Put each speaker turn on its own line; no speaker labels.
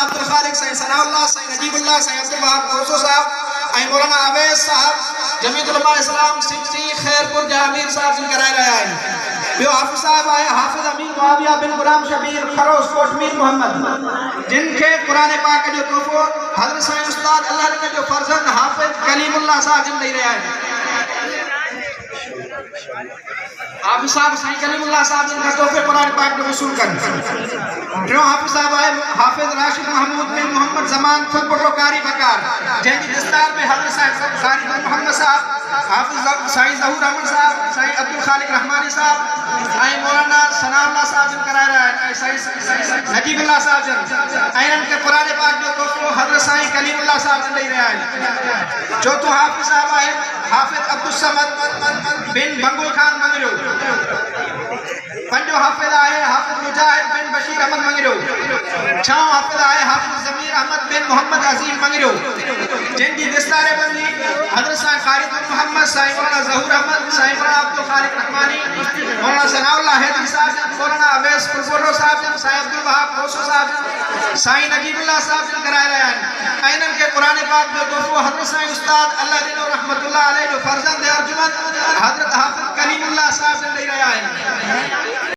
عبد الخالق سائیں ثناء اللہ سائیں نجیب اللہ سائیں عبد الوہاب کوسو صاحب اے مولانا اویس صاحب جمعیت علماء اسلام سکسی خیرپور جہانگیر صاحب جن کرائے رہے ہیں بیو حافظ صاحب آئے حافظ امین معاویہ بن غلام شبیر خروس کوٹمیر محمد جن کے قرآن پاک جو توفو حضرت سائیں استاد اللہ کے جو فرزند حافظ کلیم اللہ صاحب جن لے رہے ہیں حافظ صاحب سائیں کلیم اللہ صاحب جن کا توفے قرآن پاک میں وصول کریں جو حافظ صاحب آئے حافظ راشد محمود بن محمد زمان فل پڑھو کاری بکار جن کی دستار میں حضرت سائیں قاری محمد صاحب حافظ سائیں ظہور احمد صاحب سائیں عبد الخالق رحمانی صاحب آئے مولانا ثناء اللہ صاحب جن کرائے رہا ہے سائیں نجیب اللہ صاحب جن آئین کے قرآن پاک جو توفو حضرت سائیں کلیم اللہ صاحب جن لے رہے ہیں چوتھو حافظ صاحب آئے حافظ عبد الصمد بن بنگل خان منگلو پنجو حافظ آئے حافظ مجاہد بن بشیر احمد منگلو چھاؤں حافظ آئے حافظ ضمیر احمد بن محمد عظیم منگلو جن کی دستار بندی حضرت سائیں خالد بن محمد سائیں مولانا ظہور احمد سائیں مولانا عبد الخالق رحمانی مولانا ثناء اللہ حیدری صاحب مولانا اویس پرپورو صاحب سائیں عبد الوہاب کوسو صاحب سائیں نجیب اللہ صاحب جن کرائے رہے ہیں آئینن کے قرآن پاک جو توفو حضرت سائیں استاد اللہ دین و رحمت اللہ علیہ جو فرزند ارجمند حضرت حافظ کلیم اللہ صاحب جن لے رہے ہیں